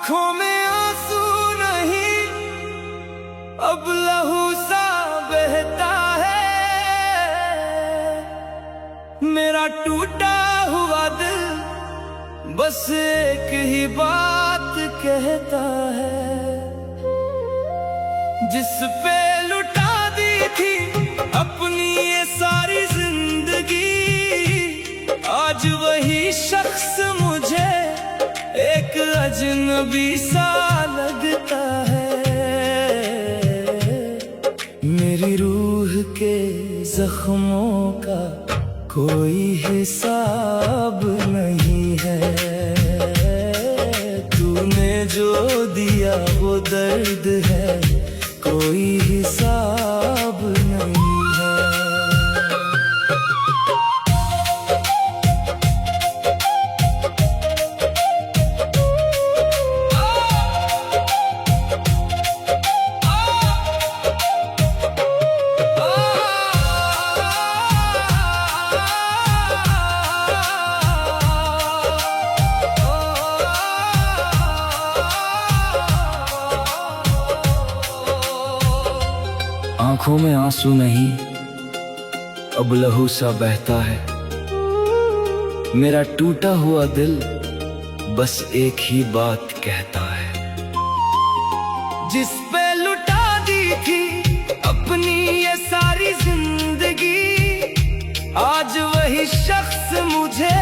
आंखों में आंसू नहीं, अब लहू सा बहता है। मेरा टूटा हुआ दिल बस एक ही बात कहता है, जिस पे लुटा दी थी अपनी ये सारी जिंदगी, आज वही शख्स मुझे एक अजनबी सा लगता है। मेरी रूह के जख्मों का कोई हिसाब नहीं है, तूने जो दिया वो दर्द है, कोई हिसाब नहीं है। आंखों में आंसू नहीं, अब लहू सा बहता है। मेरा टूटा हुआ दिल बस एक ही बात कहता है, जिस पे लुटा दी थी अपनी ये सारी जिंदगी, आज वही शख्स मुझे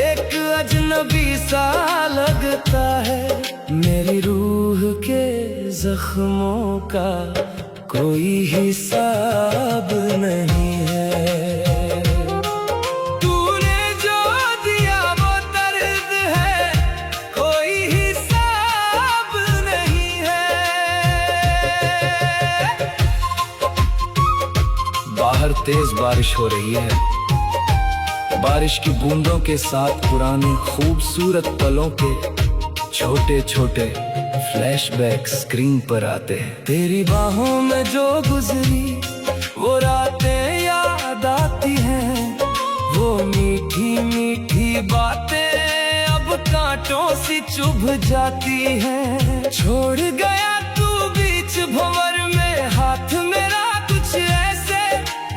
एक अजनबी सा लगता है। मेरी रूह के जख्मों का कोई हिसाब नहीं है, तूने जो दिया वो दर्द है, कोई हिसाब नहीं है। बाहर तेज बारिश हो रही है, बारिश की बूंदों के साथ पुराने खूबसूरत पलों के छोटे छोटे फ्लैशबैक स्क्रीन पर आते हैं। तेरी बाहों में जो गुजरी वो रातें याद आती हैं, वो मीठी मीठी बातें अब कांटों सी चुभ जाती हैं। छोड़ गया तू बीच भंवर में हाथ मेरा, कुछ ऐसे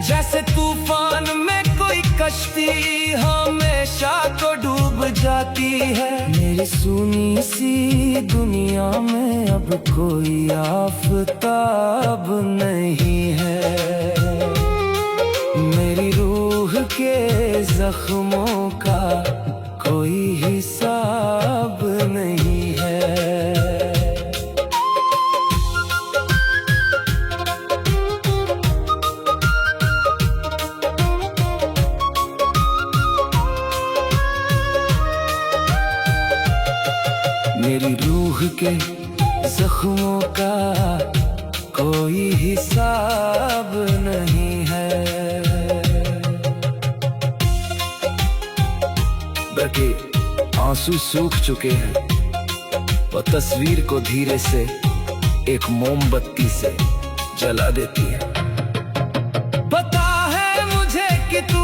जैसे तूफान में कोई कश्ती हमेशा को डूब जाती है। मेरी सुनी सी दुनिया में अब कोई आफताब नहीं है, मेरी रूह के जख्मों का कोई हिसाब नहीं है। मेरी रूह के जख्मों का कोई हिसाब नहीं है, बल्कि आंसू सूख चुके हैं। वो तस्वीर को धीरे से एक मोमबत्ती से जला देती है। पता है मुझे कि तू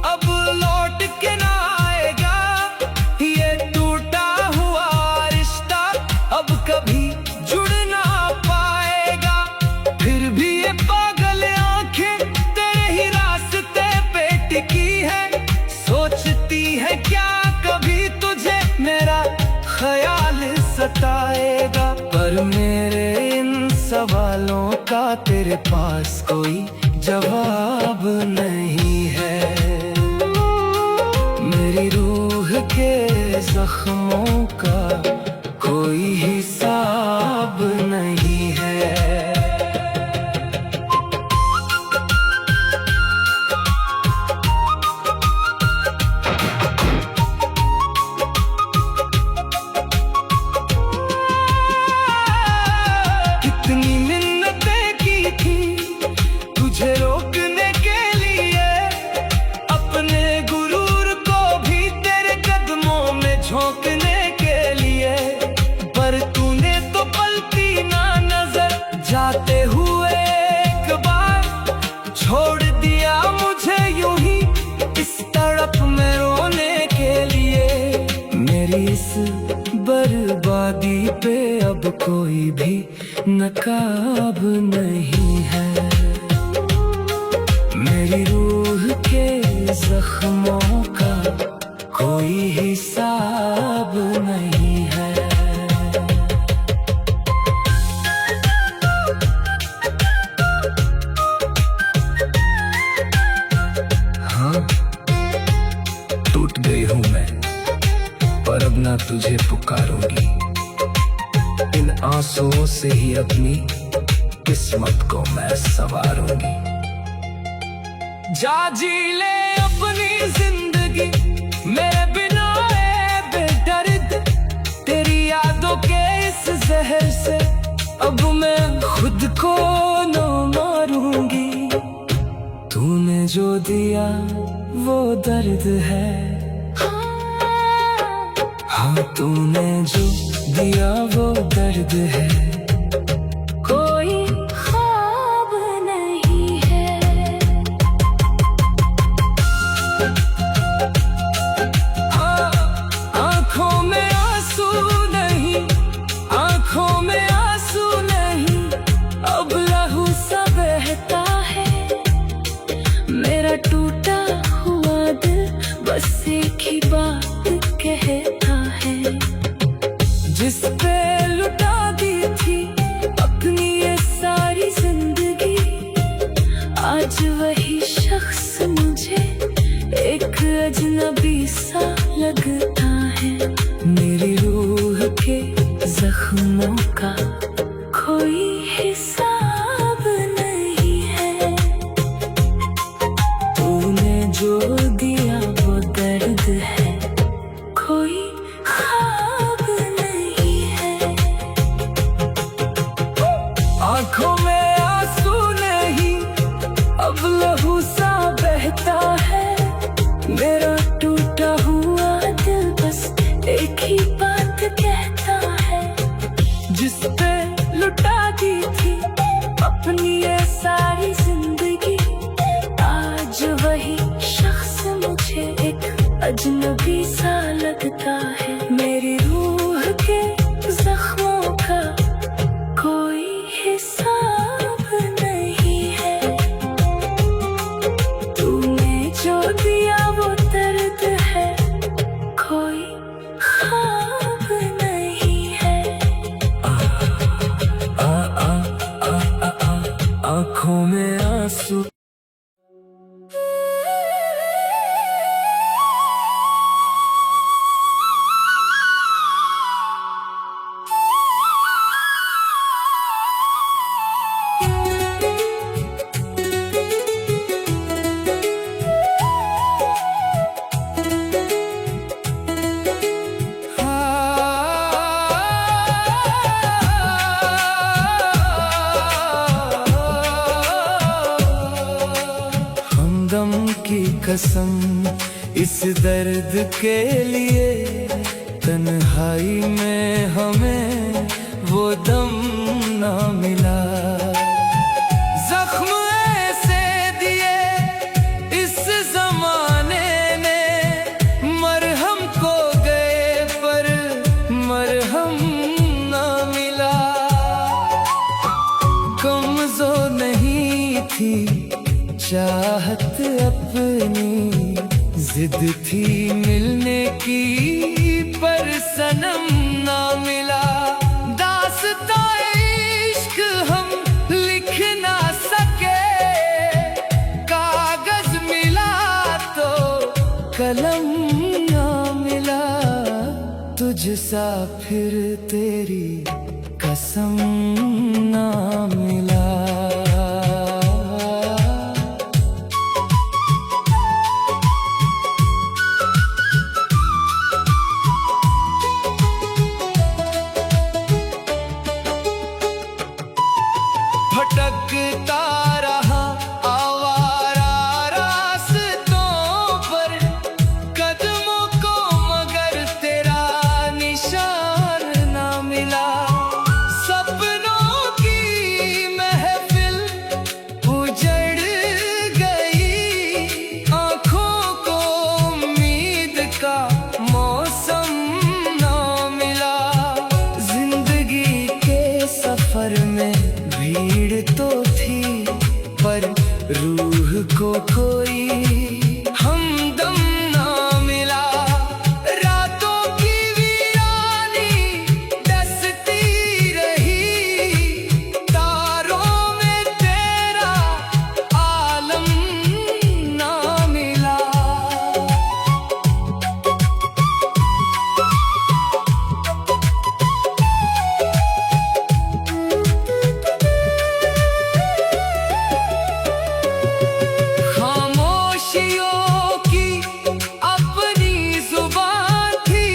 अब लौट के ना आएगा, ये टूटा हुआ रिश्ता अब कभी जुड़ ना पाएगा। फिर भी ये पागल आंखें तेरे ही रास्ते पे टिकी है, सोचती है क्या कभी तुझे मेरा ख्याल सताएगा। पर मेरे इन सवालों का तेरे पास कोई जवाब नहीं है, मेरी रूह के जख्मों का कोई हिसाब नहीं है। कितनी मिन्नतें की थी तुझे रोकने के लिए, अपने गुरूर को भी तेरे कदमों में झोंकने के लिए, पर तूने तो पलटी ना नजर जाते हुए एक बार, छोड़ दिया मुझे यूं ही इस तड़प में रोने के लिए। मेरी इस बर्बादी पे अब कोई भी नकाब नहीं है। मेरी रूह के जख्मों का कोई हिसाब नहीं है। हाँ, टूट गई हूँ मैं, पर अब ना तुझे पुकारूंगी। इन आंसुओं से ही अपनी किस्मत को मैं संवारूंगी। जा जी ले अपनी जिंदगी मेरे बिना ए बेदर्द। तेरी यादों के इस जहर से अब मैं खुद को न मारूंगी। तूने जो दिया वो दर्द है। हाँ, तूने जो दिया वो दर्द है। कोई ख्वाब नहीं है। हाँ, आंखों में आंसू नहीं, आंखों में आंसू नहीं, अब लहू सा बहता है। मेरा टूटा हुआ दिल बस एक ही बात कहता है। जिस पे लुटा दी थी अपनी ये सारी जिंदगी, आज वही शख्स मुझे एक अजनबी सा लगता है। मेरी रूह के जख्मों का कोई हिसाब नहीं है। तूने जो दिया वो दर्द है। कोई ख्वाब नहीं है। आंखों में आंसू नहीं, अब लहू सा बहता है। मेरा टूटा हुआ दिल बस एक ही बात कहता है। जिस पे लुटा दी थी अपनी ये सारी जिंदगी, आज वही शख्स मुझे एक अजनबी सा लगता है। मेरी रूह के जख्मों का कोई हिसाब नहीं है। तूने जो दिया वो दर्द है। कोई ख्वाब नहीं है। आंखों में आंसू। हमदम की कसम इस दर्द के लिए, तन्हाई में हमें वो दम ना मिला। जख्म ऐसे दिए इस जमाने ने, मरहम को गए पर मरहम ना मिला। कमजोर नहीं थी चाहत अपनी, जिद थी मिलने की पर सनम ना मिला। दास्तां इश्क हम लिख ना सके, कागज मिला तो कलम ना मिला। तुझसा फिर तेरी कसम ना मिला। भटकता रहा आवारा रास्तों पर, कदमों को मगर तेरा निशान ना मिला। सपनों की महफिल रूह को कोई हमदम ना मिला। रातों की वीरानी डसती रही, तारों में तेरा आलम ना मिला। खामोशियों की अपनी जुबान थी,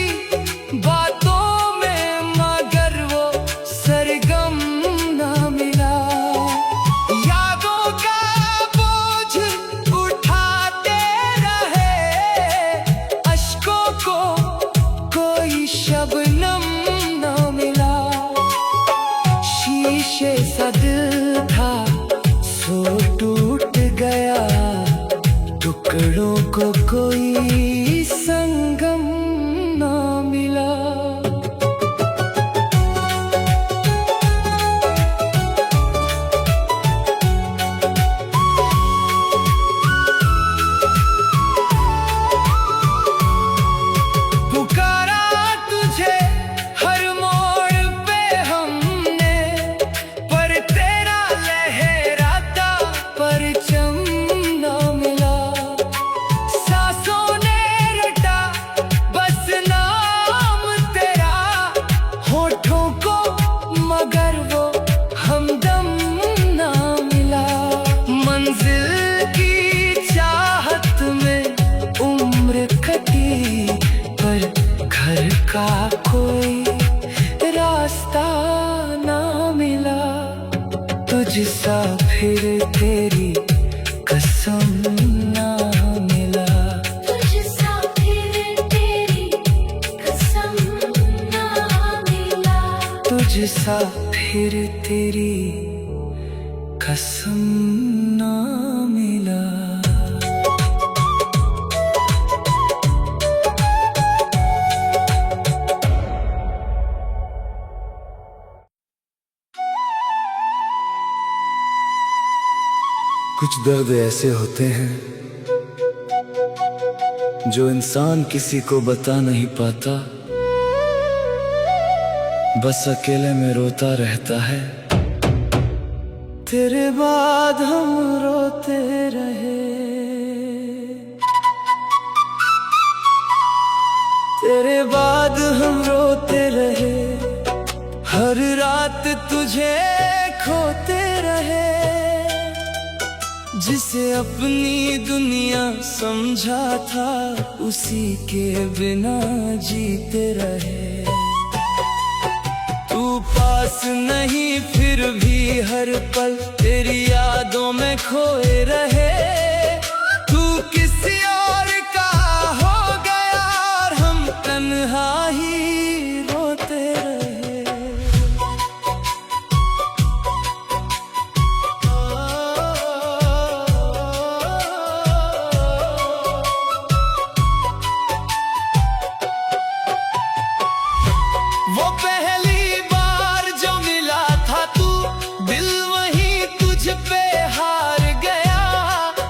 बातों में मगर वो सरगम ना मिला। यादों का बोझ उठाते रहे, अश्कों को कोई शबनम ना मिला। शीशे सा दिल था सो टूट गया, टुकड़ों को कोई संगम ना मिला। पुकारा तुझे हर मोड़ पे हमने, पर तेरा लहराता परचम ना मिला। सांसों ने रटा बस नाम तेरा, होठों को मगर वो हमदम ना मिला। मंजिल की चाहत में उम्र कटी, पर घर का कोई रास्ता ना मिला। तुझसा फिर तेरी कसम ना मिला। तुझसा फिर तेरी कसम ना मिला। तुझसा फिर तेरी कसम ना मिला। कुछ दर्द ऐसे होते हैं जो इंसान किसी को बता नहीं पाता, बस अकेले में रोता रहता है। तेरे बाद हम रोते रहे, तेरे बाद हम रोते रहे, हर रात तुझे खोते रहे। जिसे अपनी दुनिया समझा था, उसी के बिना जीते रहे। तू पास नहीं फिर भी हर पल तेरी यादों में खोए रहे। तू किसी और का हो गया और हम तन्हा ही रोते रहे। वो पहली बार जो मिला था तू, दिल वहीं तुझ पे हार गया।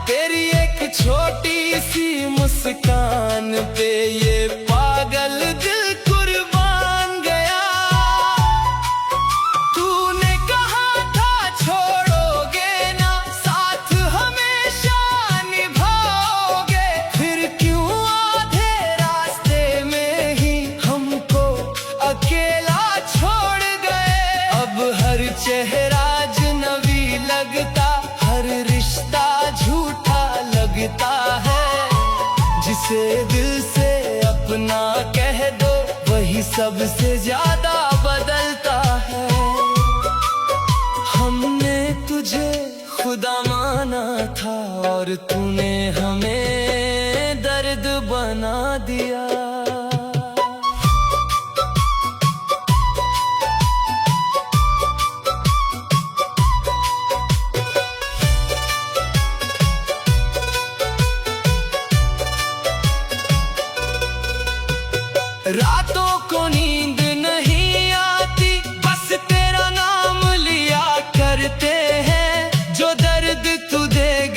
तेरी एक छोटी सी मुस्कान पे ये पागल दिल कुर्बान गया। तूने कहा था छोड़ोगे ना, साथ हमेशा निभाओगे, फिर क्यों आधे रास्ते में ही हमको अकेला छोड़ गए। अब हर चेहरा अजनबी लगता, हर रिश्ता झूठा लगता है। जिसे दिल से अपना कह दो, वही सबसे ज्यादा बदलता है। हमने तुझे खुदा माना था और तूने हमें दर्द बना दिया। रातों को नींद नहीं आती, बस तेरा नाम लिया करते हैं। जो दर्द तू देगा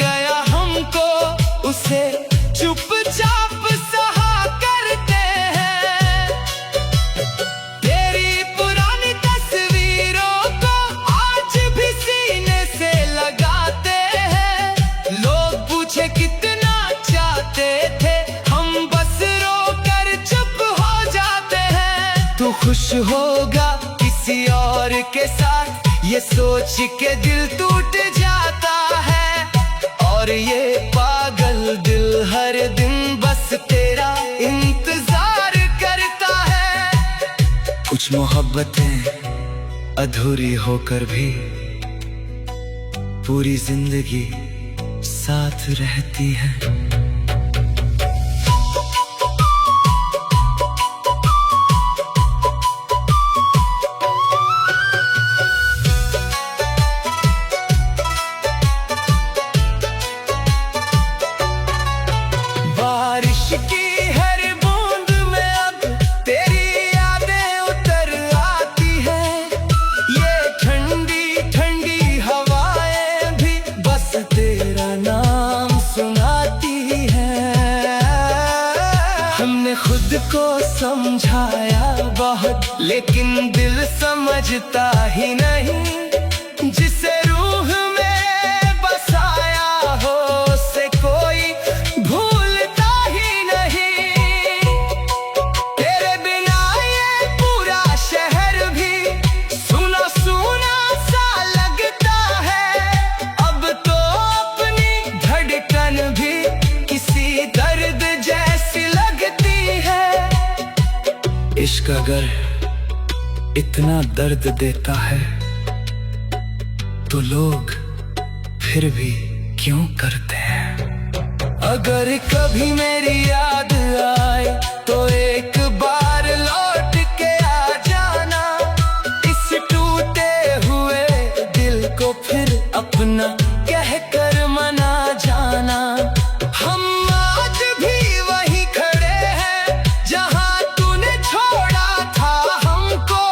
खुश होगा किसी और के साथ, ये सोच के दिल टूट जाता है। और ये पागल दिल हर दिन बस तेरा इंतजार करता है। कुछ मोहब्बतें अधूरी होकर भी पूरी जिंदगी साथ रहती हैं। बारिश की हर बूंद में अब तेरी यादें उतर आती हैं। ये ठंडी ठंडी हवाएं भी बस तेरा नाम सुनाती हैं। हमने खुद को समझाया बहुत, लेकिन दिल समझता ही नहीं। जिसे रूह में बसाया हो उसे कोई भूलता ही नहीं। तेरे बिना ये पूरा शहर भी सुना सुना सा लगता है। अब तो अपनी धड़कन भी किसी दर्द जैसी लगती है। इश्क अगर इतना दर्द देता है तो लोग फिर भी क्यों करते हैं। अगर कभी मेरी याद आए तो एक बार लौट के आ जाना। इस टूटे हुए दिल को फिर अपना कह कर मना जाना। हम आज भी वहीं खड़े हैं जहां तूने छोड़ा था हमको।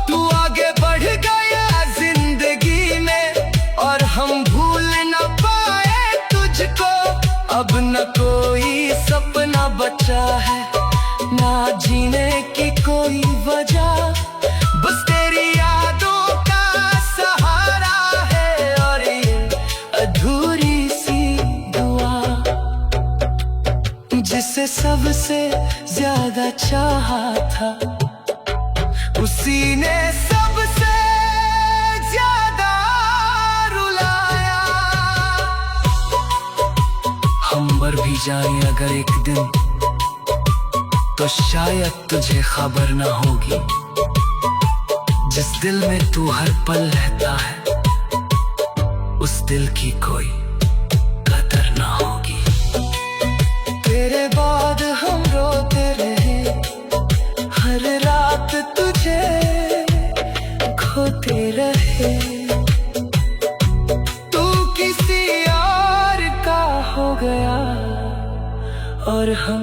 तू आगे बढ़ गया जिंदगी में और हम भूल न पाए तुझको। अब न कोई सपना बचा है, ना जीने की कोई वजह। बस तेरी यादों का सहारा है और ये अधूरी सी दुआ। जिसे सबसे ज्यादा चाहा था उसी ने सबसे ज्यादा रुलाया। हम मर भी जाएं अगर एक दिन तो शायद तुझे खबर ना होगी। जिस दिल में तू हर पल रहता है उस दिल की कोई कदर ना होगी। तेरे बाद हम रोते रहे हर रात तुझे खोते रहे। तू किसी और का हो गया और हम